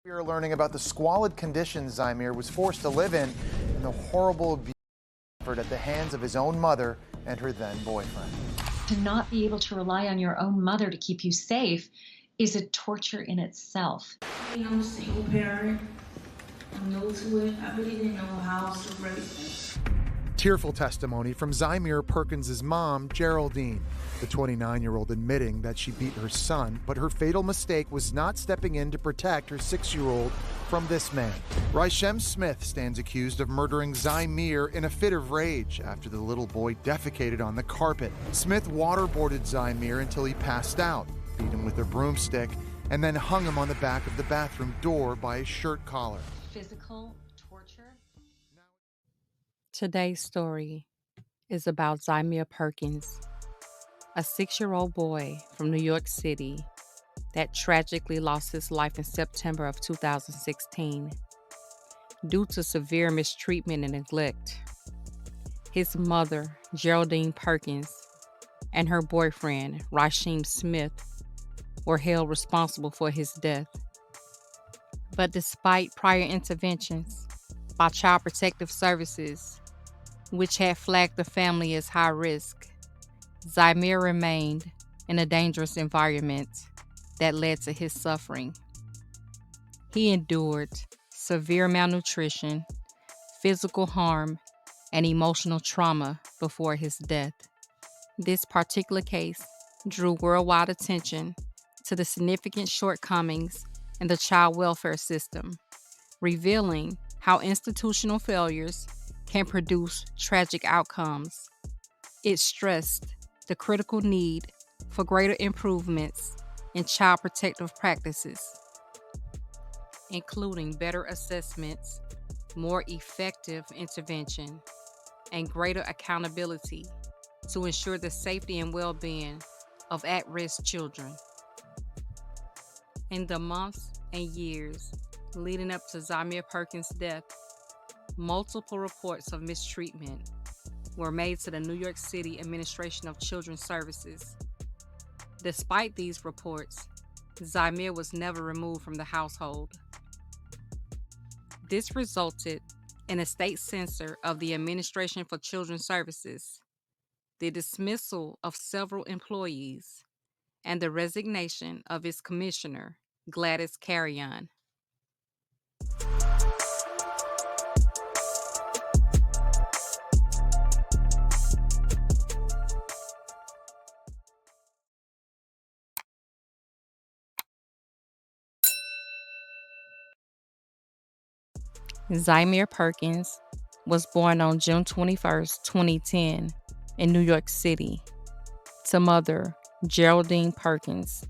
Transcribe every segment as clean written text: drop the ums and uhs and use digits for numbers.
We're learning about the squalid conditions ZYMERE was forced to live in and the horrible abuse suffered at the hands of his own mother and her then boyfriend. To not be able to rely on your own mother to keep you safe is a torture in itself. I'm a single parent. I'm new to it. I really didn't know how to raise them. Tearful testimony from ZYMERE Perkins' mom, Geraldine, the 29-year-old admitting that she beat her son, but her fatal mistake was not stepping in to protect her 6-year-old from this man. Ryshem Smith stands accused of murdering ZYMERE in a fit of rage after the little boy defecated on the carpet. Smith waterboarded ZYMERE until he passed out, beat him with a broomstick, and then hung him on the back of the bathroom door by his shirt collar. Physical torture. Today's story is about ZYMERE Perkins, a 6-year-old boy from New York City that tragically lost his life in September of 2016 due to severe mistreatment and neglect. His mother, Geraldine Perkins, and her boyfriend, Ryshem Smith, were held responsible for his death. But despite prior interventions by Child Protective Services, which had flagged the family as high risk, ZYMERE remained in a dangerous environment that led to his suffering. He endured severe malnutrition, physical harm, and emotional trauma before his death. This particular case drew worldwide attention to the significant shortcomings in the child welfare system, revealing how institutional failures can produce tragic outcomes. It stressed the critical need for greater improvements in child protective practices, including better assessments, more effective intervention, and greater accountability to ensure the safety and well-being of at-risk children. In the months and years leading up to ZYMERE Perkins' death, multiple reports of mistreatment were made to the New York City Administration of Children's Services. Despite these reports, ZYMERE was never removed from the household. This resulted in a state censor of the Administration for Children's Services, the dismissal of several employees, and the resignation of its commissioner, Gladys Carrion. ZYMERE Perkins was born on June 21, 2010, in New York City, to mother Geraldine Perkins.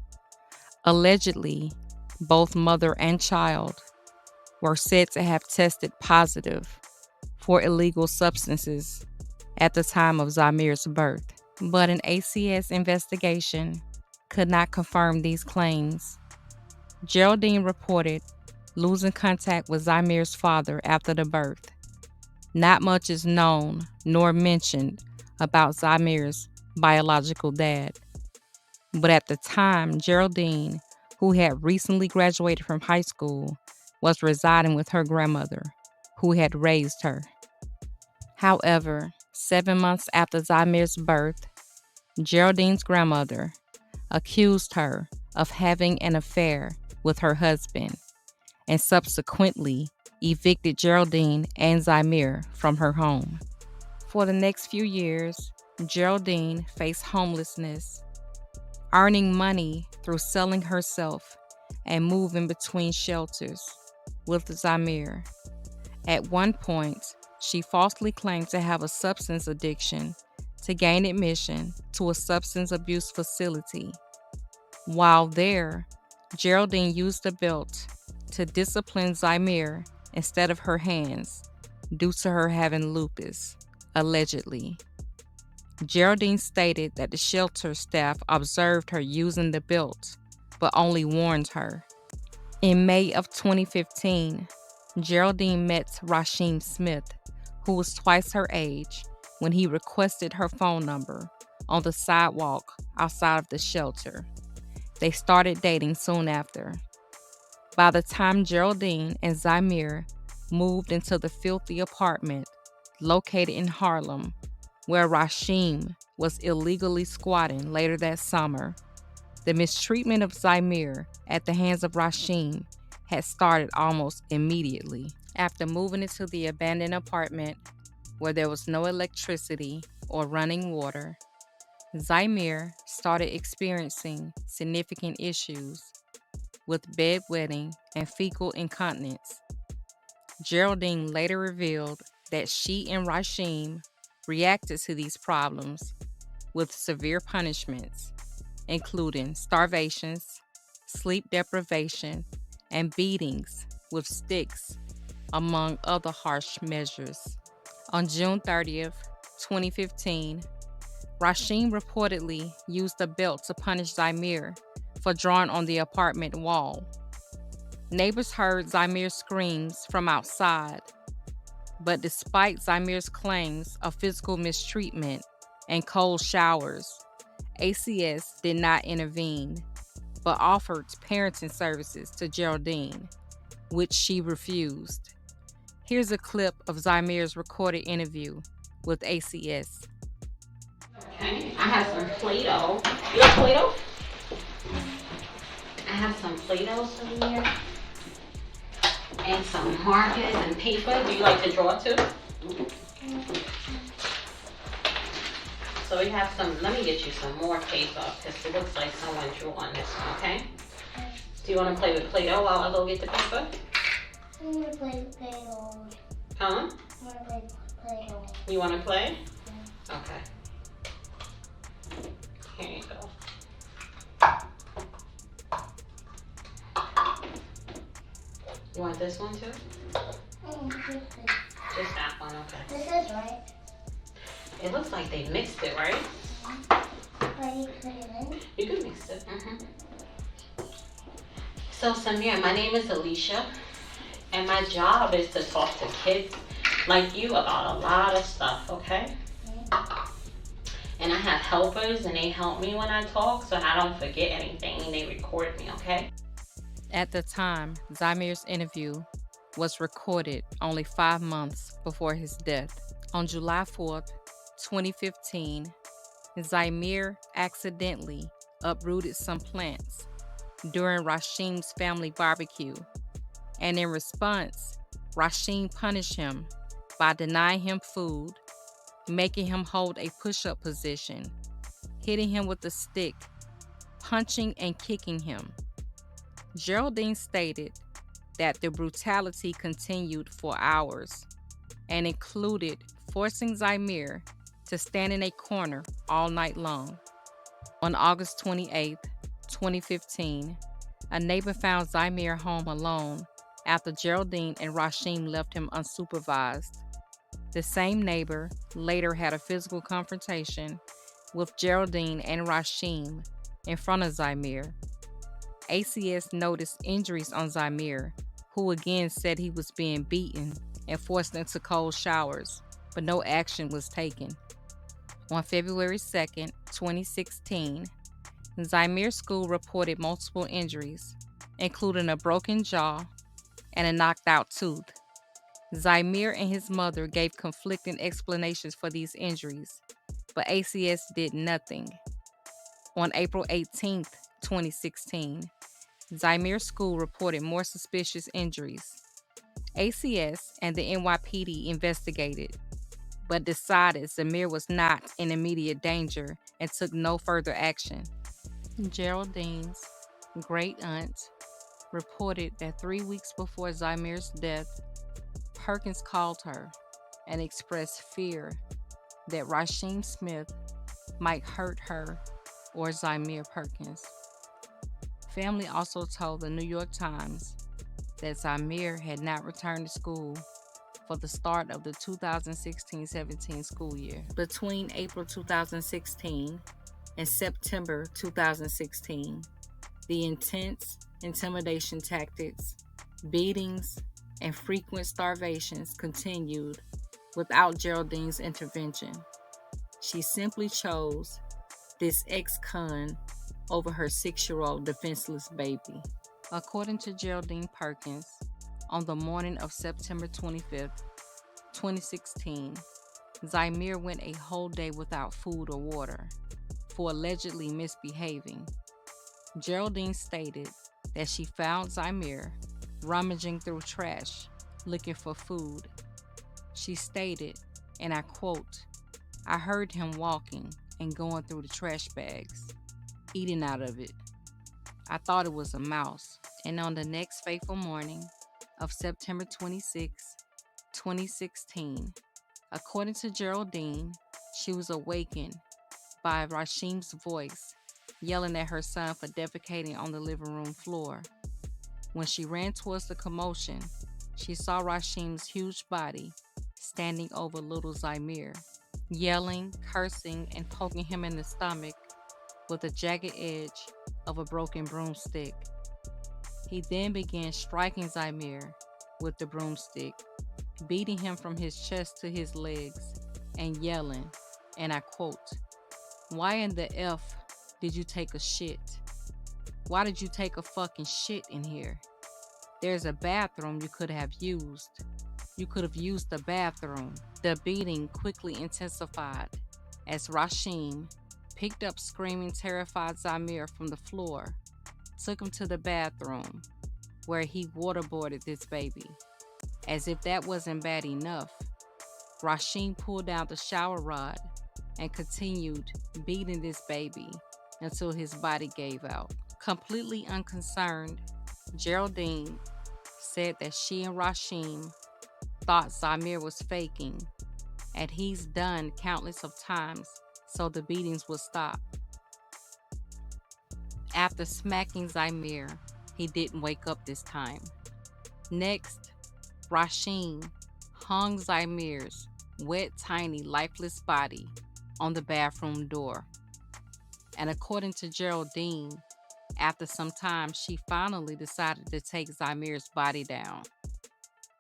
Allegedly, both mother and child were said to have tested positive for illegal substances at the time of ZYMERE's birth, but an ACS investigation could not confirm these claims. Geraldine reported losing contact with ZYMERE's father after the birth. Not much is known nor mentioned about ZYMERE's biological dad. But at the time, Geraldine, who had recently graduated from high school, was residing with her grandmother, who had raised her. However, 7 months after ZYMERE's birth, Geraldine's grandmother accused her of having an affair with her husband and subsequently evicted Geraldine and ZYMERE from her home. For the next few years, Geraldine faced homelessness, earning money through selling herself and moving between shelters with ZYMERE. At one point, she falsely claimed to have a substance addiction to gain admission to a substance abuse facility. While there, Geraldine used a belt to discipline ZYMERE instead of her hands due to her having lupus, allegedly. Geraldine stated that the shelter staff observed her using the belt, but only warned her. In May of 2015, Geraldine met Ryshem Smith, who was twice her age, when he requested her phone number on the sidewalk outside of the shelter. They started dating soon after. By the time Geraldine and ZYMERE moved into the filthy apartment located in Harlem, where Rashim was illegally squatting later that summer, the mistreatment of ZYMERE at the hands of Rashim had started almost immediately. After moving into the abandoned apartment where there was no electricity or running water, ZYMERE started experiencing significant issues with bedwetting and fecal incontinence. Geraldine later revealed that she and Rashim reacted to these problems with severe punishments, including starvations, sleep deprivation, and beatings with sticks, among other harsh measures. On June 30th, 2015, Rashim reportedly used a belt to punish ZYMERE for drawing on the apartment wall. Neighbors heard ZYMERE's screams from outside, but despite ZYMERE's claims of physical mistreatment and cold showers, ACS did not intervene, but offered parenting services to Geraldine, which she refused. Here's a clip of ZYMERE's recorded interview with ACS. Okay, I have some Play-Doh. You like Play-Doh? I have some Play-Dohs over here. And some markers and paper. Do you like to draw too? So we have some, let me get you some more paper because it looks like someone drew on this one, okay? Do you want to play with Play-Doh while I go get the paper? I want to play Play-Doh. Huh? I want to play Play-Doh. You want to play? Okay. Here you go. You want this one too? Just that one, okay. This is right. It looks like they mixed it, right? Why you put it in? You can mix it. So Samir, my name is Alicia, and my job is to talk to kids like you about a lot of stuff, okay? And I have helpers, and they help me when I talk, so I don't forget anything, and they record me, okay? At the time, ZYMERE's interview was recorded only 5 months before his death. On July 4th, 2015, ZYMERE accidentally uprooted some plants during Rashim's family barbecue, and in response, Rashim punished him by denying him food, making him hold a push-up position, hitting him with a stick, punching and kicking him. Geraldine stated that the brutality continued for hours and included forcing ZYMERE to stand in a corner all night long. On August 28, 2015, a neighbor found ZYMERE home alone after Geraldine and Rashim left him unsupervised. The same neighbor later had a physical confrontation with Geraldine and Rashim in front of ZYMERE. ACS noticed injuries on ZYMERE, who again said he was being beaten and forced into cold showers, but no action was taken. On February 2nd, 2016, ZYMERE School reported multiple injuries, including a broken jaw and a knocked out tooth. ZYMERE and his mother gave conflicting explanations for these injuries, but ACS did nothing. On April 18th, 2016, ZYMERE School reported more suspicious injuries. ACS and the NYPD investigated, but decided ZYMERE was not in immediate danger and took no further action. Geraldine's great-aunt reported that 3 weeks before ZYMERE's death, Perkins called her and expressed fear that Rashim Smith might hurt her or ZYMERE Perkins. Family also told the New York Times that ZYMERE had not returned to school for the start of the 2016-17 school year. Between April 2016 and September 2016, the intense intimidation tactics, beatings, and frequent starvations continued without Geraldine's intervention. She simply chose this ex-con over her 6-year-old defenseless baby. According to Geraldine Perkins, on the morning of September 25th, 2016, ZYMERE went a whole day without food or water for allegedly misbehaving. Geraldine stated that she found ZYMERE rummaging through trash, looking for food. She stated, and I quote, "I heard him walking and going through the trash bags, eating out of it. I thought it was a mouse." And on the next fateful morning of September 26, 2016, according to Geraldine, she was awakened by Rasheem's voice yelling at her son for defecating on the living room floor. When she ran towards the commotion, she saw Rasheem's huge body standing over little ZYMERE, yelling, cursing, and poking him in the stomach with the jagged edge of a broken broomstick. He then began striking ZYMERE with the broomstick, beating him from his chest to his legs, and yelling, and I quote, "Why in the F did you take a shit? Why did you take a fucking shit in here? There's a bathroom you could have used. You could have used the bathroom." The beating quickly intensified as Rasheem picked up screaming, terrified ZYMERE from the floor, took him to the bathroom, where he waterboarded this baby. As if that wasn't bad enough, Rasheem pulled out the shower rod and continued beating this baby until his body gave out. Completely unconcerned, Geraldine said that she and Rasheem thought ZYMERE was faking, and he's done countless of times, so the beatings would stop. After smacking ZYMERE, he didn't wake up this time. Next, Rasheem hung ZYMERE's wet, tiny, lifeless body on the bathroom door. And according to Geraldine, after some time, she finally decided to take ZYMERE's body down.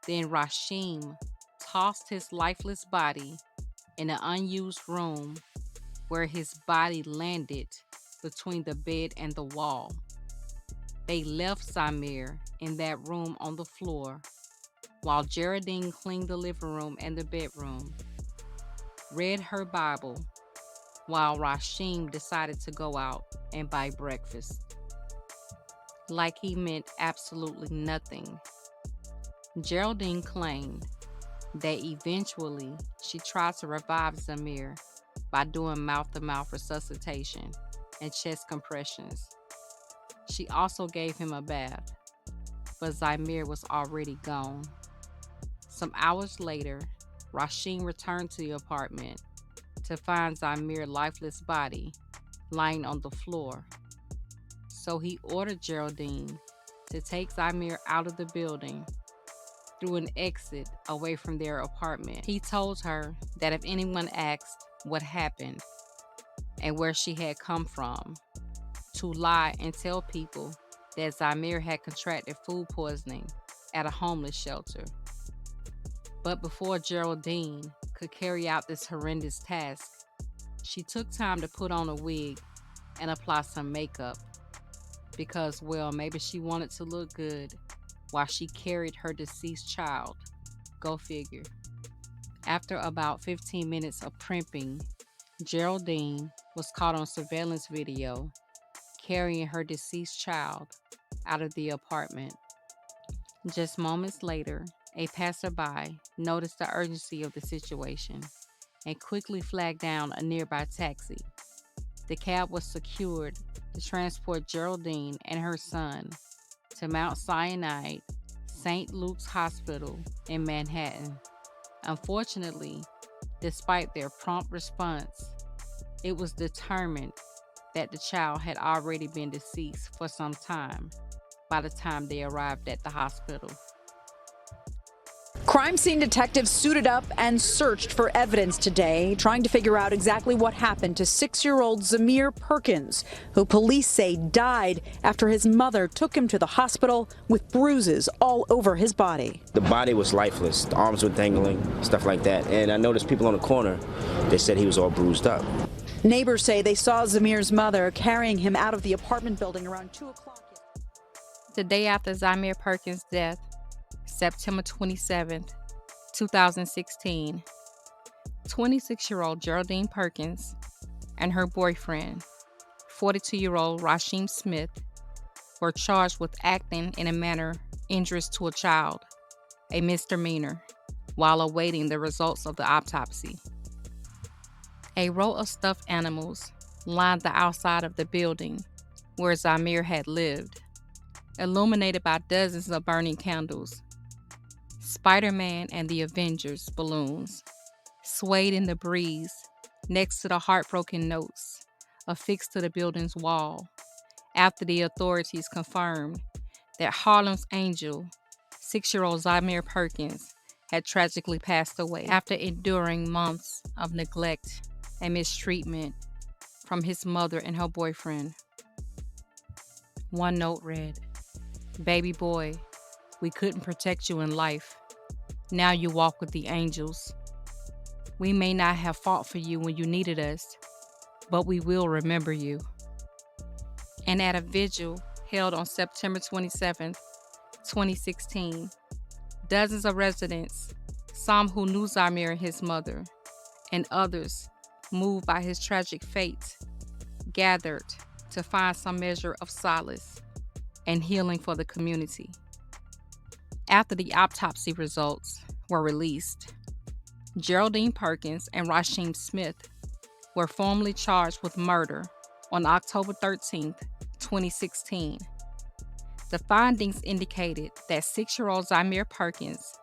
Then Rasheem tossed his lifeless body in an unused room where his body landed between the bed and the wall. They left ZYMERE in that room on the floor while Geraldine cleaned the living room and the bedroom, read her Bible, while Rasheem decided to go out and buy breakfast. Like he meant absolutely nothing. Geraldine claimed that eventually she tried to revive ZYMERE by doing mouth-to-mouth resuscitation and chest compressions. She also gave him a bath, but ZYMERE was already gone. Some hours later, Rasheem returned to the apartment to find ZYMERE's lifeless body lying on the floor. So he ordered Geraldine to take ZYMERE out of the building through an exit away from their apartment. He told her that if anyone asked what happened and where she had come from, to lie and tell people that ZYMERE had contracted food poisoning at a homeless shelter. But before Geraldine could carry out this horrendous task, she took time to put on a wig and apply some makeup because, well, maybe she wanted to look good while she carried her deceased child. Go figure. After about 15 minutes of primping, Geraldine was caught on surveillance video carrying her deceased child out of the apartment. Just moments later, a passerby noticed the urgency of the situation and quickly flagged down a nearby taxi. The cab was secured to transport Geraldine and her son to Mount Sinai St. Luke's Hospital in Manhattan. Unfortunately, despite their prompt response, it was determined that the child had already been deceased for some time by the time they arrived at the hospital. Crime scene detectives suited up and searched for evidence today, trying to figure out exactly what happened to 6-year-old ZYMERE Perkins, who police say died after his mother took him to the hospital with bruises all over his body. The body was lifeless. The arms were dangling, stuff like that. And I noticed people on the corner, they said he was all bruised up. Neighbors say they saw ZYMERE's mother carrying him out of the apartment building around 2 o'clock. The day after ZYMERE Perkins' death, September 27, 2016, 26-year-old Geraldine Perkins and her boyfriend, 42-year-old Rasheem Smith, were charged with acting in a manner injurious to a child, a misdemeanor, while awaiting the results of the autopsy. A row of stuffed animals lined the outside of the building where ZYMERE had lived, illuminated by dozens of burning candles. Spider-Man and the Avengers balloons swayed in the breeze next to the heartbroken notes affixed to the building's wall after the authorities confirmed that Harlem's angel, 6-year-old ZYMERE Perkins, had tragically passed away after enduring months of neglect and mistreatment from his mother and her boyfriend. One note read, "Baby boy, we couldn't protect you in life. Now you walk with the angels. We may not have fought for you when you needed us, but we will remember you." And at a vigil held on September 27, 2016, dozens of residents, some who knew ZYMERE and his mother, and others moved by his tragic fate, gathered to find some measure of solace and healing for the community. After the autopsy results were released, Geraldine Perkins and Rasheem Smith were formally charged with murder on October 13, 2016. The findings indicated that 6-year-old ZYMERE Perkins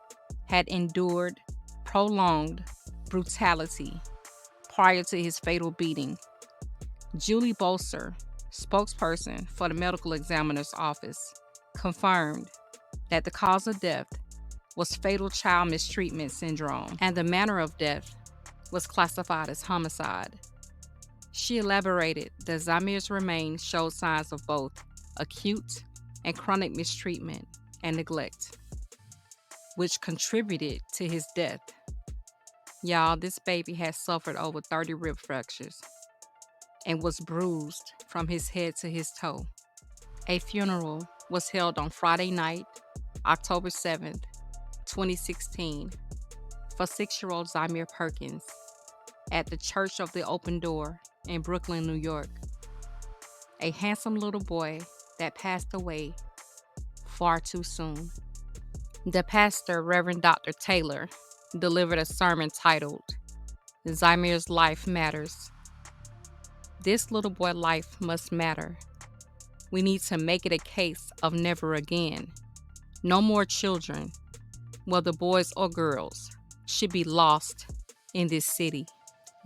had endured prolonged brutality prior to his fatal beating. Julie Bolser, spokesperson for the medical examiner's office, confirmed that the cause of death was fatal child mistreatment syndrome, and the manner of death was classified as homicide. She elaborated that ZYMERE's remains showed signs of both acute and chronic mistreatment and neglect, which contributed to his death. Y'all, this baby has suffered over 30 rib fractures and was bruised from his head to his toe. A funeral was held on Friday night, October 7th, 2016, for 6-year-old ZYMERE Perkins at the Church of the Open Door in Brooklyn, New York. A handsome little boy that passed away far too soon. The pastor, Reverend Dr. Taylor, delivered a sermon titled, "ZYMERE's Life Matters." This little boy's life must matter. We need to make it a case of never again. No more children, whether boys or girls, should be lost in this city.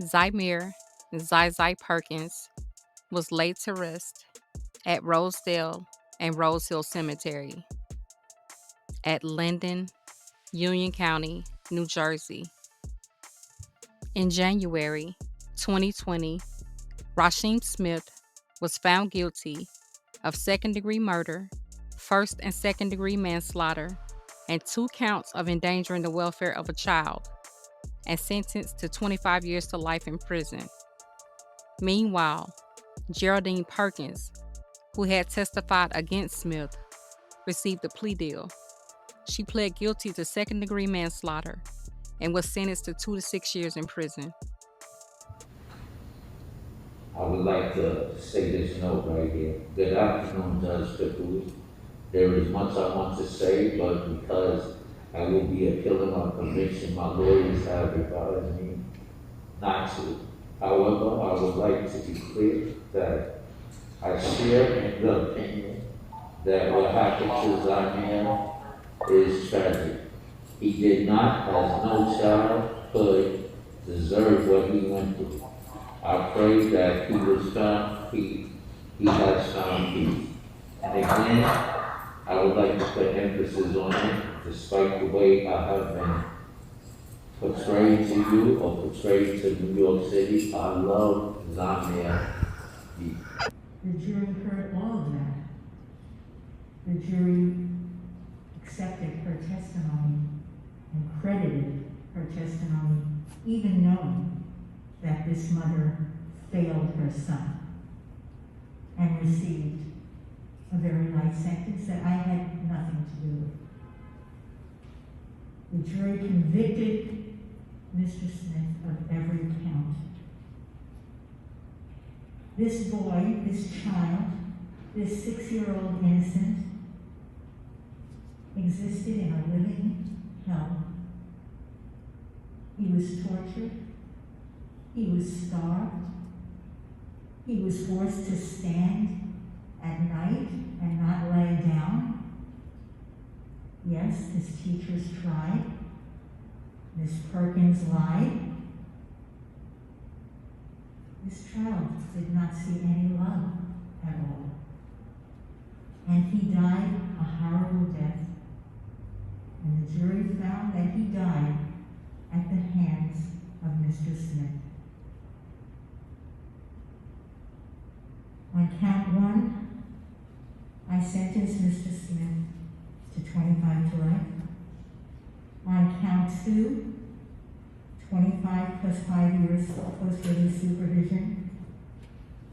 ZYMERE ZYZY Perkins was laid to rest at Rosedale and Rose Hill Cemetery at Linden, Union County, New Jersey. In January 2020, Rasheem Smith was found guilty of second-degree murder, first and second-degree manslaughter, and 2 counts of endangering the welfare of a child, and sentenced to 25 years to life in prison. Meanwhile, Geraldine Perkins, who had testified against Smith, received a plea deal. She pled guilty to second-degree manslaughter and was sentenced to 2 to 6 years in prison. I would like to say this note right here. Good afternoon, Judge Pickles. There is much I want to say, but because I will be appealing my conviction, my lawyers have advised me not to. However, I would like to be clear that I share in the opinion that what happened to ZYMERE is tragic. He did not, as no childhood, deserve what he went through. I pray that he has found peace. And again, I would like to put emphasis on it, despite the way I have been portrayed to you or portrayed to New York City. I love ZYMERE. The jury heard all of that. The jury accepted her testimony and credited her testimony, even knowing that this mother failed her son and received a very light sentence that I had nothing to do with. The jury convicted Mr. Smith of every count. This boy, this child, this 6-year-old innocent existed in a living hell. He was tortured. He was starved. He was forced to stand at night and not lay down. Yes, his teachers tried. Miss Perkins lied. This child did not see any love at all. And he died a horrible death. And the jury found that he died at the hands of Mr. Smith. On count 1, I sentenced Mr. Smith to 25 to life. On count 2, 25 plus 5 years post-release supervision.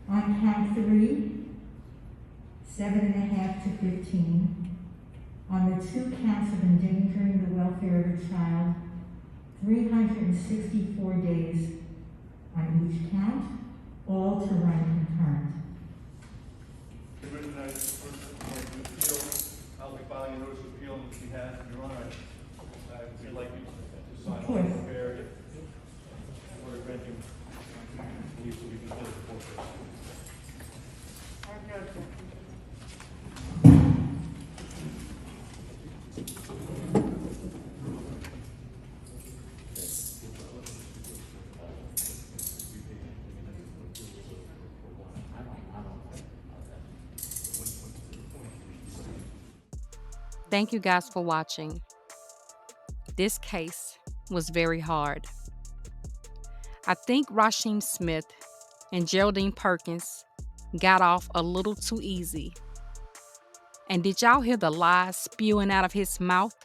On count 3, 7.5 to 15. On the 2 counts of endangering the welfare of a child, 364 days on each count, all to run concurrent. I'll be filing a notice of appeal on behalf of Your Honor. I would like you to sign Of course. and prepare it. Order granting needs to be considered before. I have no objection. Thank you guys for watching. This case was very hard. I think Rasheem Smith and Geraldine Perkins got off a little too easy. And did y'all hear the lies spewing out of his mouth?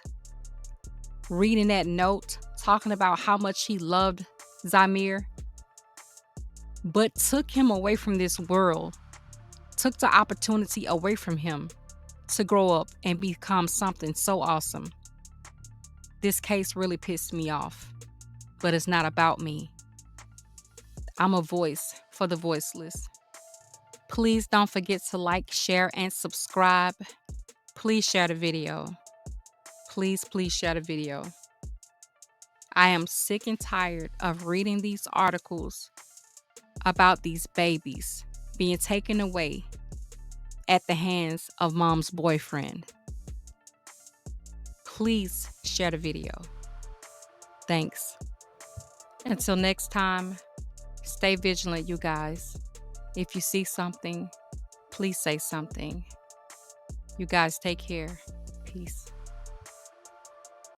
Reading that note, talking about how much he loved ZYMERE, but took him away from this world, took the opportunity away from him to grow up and become something so awesome. This case really pissed me off, but it's not about me. I'm a voice for the voiceless. Please don't forget to like, share, and subscribe. Please share the video. Please share the video. I am sick and tired of reading these articles about these babies being taken away at the hands of mom's boyfriend. Please share the video. Thanks. Until next time, stay vigilant, you guys. If you see something, please say something. You guys take care. Peace.